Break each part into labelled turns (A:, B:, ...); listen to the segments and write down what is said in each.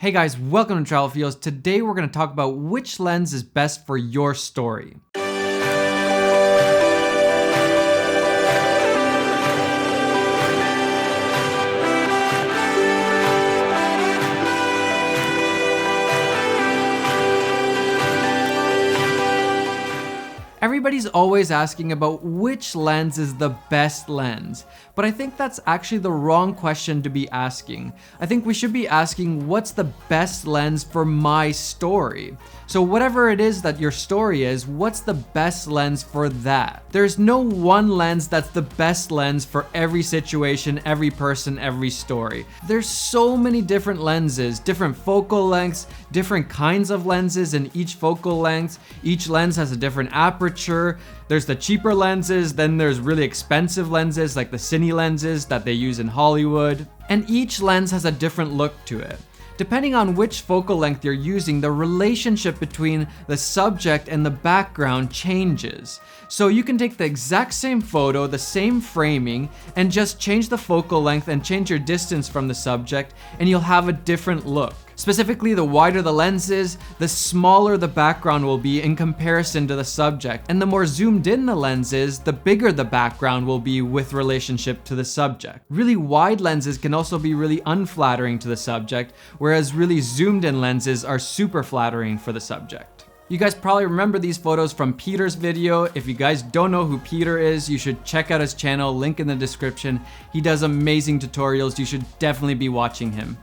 A: Hey guys, welcome to Travel Feels. Today we're going to talk about which lens is best for your story. Everybody's always asking about which lens is the best lens, but I think that's actually the wrong question to be asking. I think we should be asking what's the best lens for my story. So whatever it is that your story is, what's the best lens for that? There's no one lens that's the best lens for every situation, every person, every story. There's so many different lenses, different focal lengths, different kinds of lenses in each focal length. Each lens has a different aperture. There's the cheaper lenses, then there's really expensive lenses like the cine lenses that they use in Hollywood. And each lens has a different look to it. Depending on which focal length you're using, the relationship between the subject and the background changes. So you can take the exact same photo, the same framing, and just change the focal length and change your distance from the subject, and you'll have a different look. Specifically, the wider the lens is, the smaller the background will be in comparison to the subject. And the more zoomed in the lens is, the bigger the background will be with relationship to the subject. Really wide lenses can also be really unflattering to the subject, whereas really zoomed in lenses are super flattering for the subject. You guys probably remember these photos from Peter's video. If you guys don't know who Peter is, you should check out his channel, link in the description. He does amazing tutorials. You should definitely be watching him.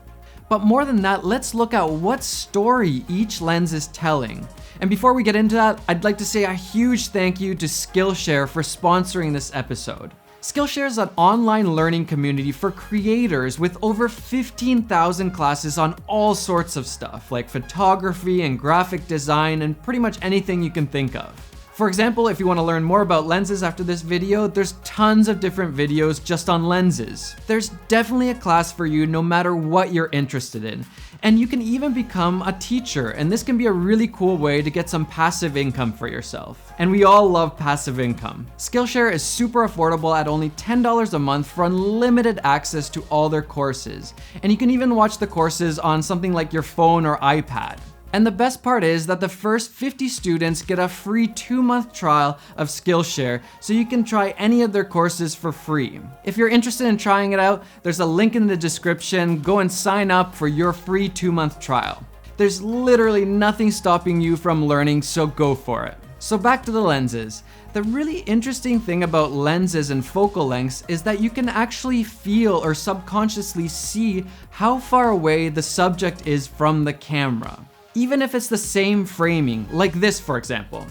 A: But more than that, let's look at what story each lens is telling. And before we get into that, I'd like to say a huge thank you to Skillshare for sponsoring this episode. Skillshare is an online learning community for creators with over 15,000 classes on all sorts of stuff, like photography and graphic design and pretty much anything you can think of. For example, if you want to learn more about lenses after this video, there's tons of different videos just on lenses. There's definitely a class for you no matter what you're interested in. And you can even become a teacher, and this can be a really cool way to get some passive income for yourself. And we all love passive income. Skillshare is super affordable at only $10 a month for unlimited access to all their courses. And you can even watch the courses on something like your phone or iPad. And the best part is that the first 50 students get a free 2-month trial of Skillshare, so you can try any of their courses for free. If you're interested in trying it out, there's a link in the description. Go and sign up for your free 2-month trial. There's literally nothing stopping you from learning, so go for it. So back to the lenses. The really interesting thing about lenses and focal lengths is that you can actually feel or subconsciously see how far away the subject is from the camera. Even if it's the same framing, like this for example.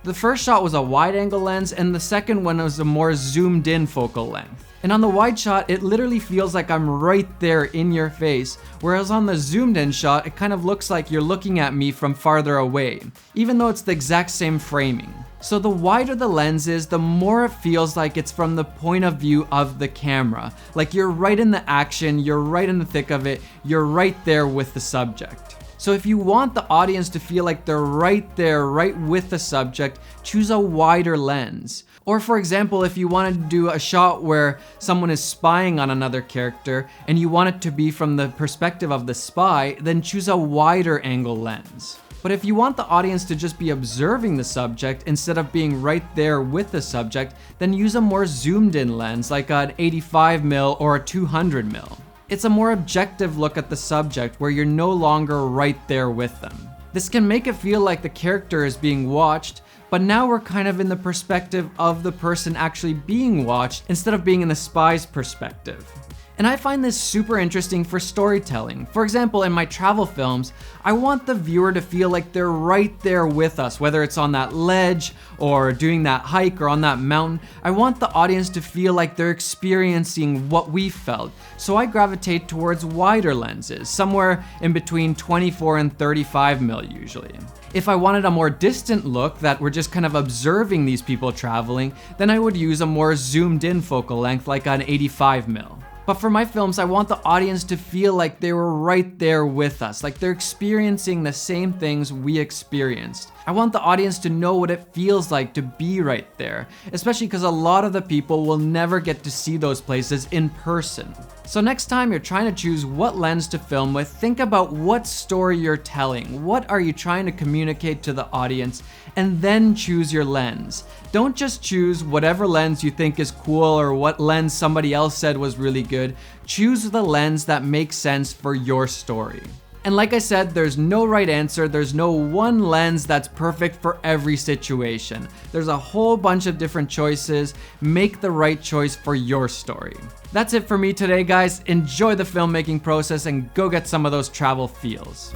A: The first shot was a wide angle lens and the second one was a more zoomed in focal length. And on the wide shot, it literally feels like I'm right there in your face, whereas on the zoomed in shot, it kind of looks like you're looking at me from farther away, even though it's the exact same framing. So the wider the lens is, the more it feels like it's from the point of view of the camera. Like you're right in the action, you're right in the thick of it, you're right there with the subject. So if you want the audience to feel like they're right there, right with the subject, choose a wider lens. Or for example, if you wanted to do a shot where someone is spying on another character and you want it to be from the perspective of the spy, then choose a wider angle lens. But if you want the audience to just be observing the subject instead of being right there with the subject, then use a more zoomed in lens like an 85mm or a 200mm. It's a more objective look at the subject where you're no longer right there with them. This can make it feel like the character is being watched, but now we're kind of in the perspective of the person actually being watched instead of being in the spy's perspective. And I find this super interesting for storytelling. For example, in my travel films, I want the viewer to feel like they're right there with us, whether it's on that ledge or doing that hike or on that mountain. I want the audience to feel like they're experiencing what we felt. So I gravitate towards wider lenses, somewhere in between 24 and 35mm usually. If I wanted a more distant look that we're just kind of observing these people traveling, then I would use a more zoomed in focal length like an 85mm. But for my films, I want the audience to feel like they were right there with us, like they're experiencing the same things we experienced. I want the audience to know what it feels like to be right there, especially because a lot of the people will never get to see those places in person. So next time you're trying to choose what lens to film with, think about what story you're telling. What are you trying to communicate to the audience? And then choose your lens. Don't just choose whatever lens you think is cool or what lens somebody else said was really good. Choose the lens that makes sense for your story. And like I said, there's no right answer. There's no one lens that's perfect for every situation. There's a whole bunch of different choices. Make the right choice for your story. That's it for me today, guys. Enjoy the filmmaking process and go get some of those travel feels.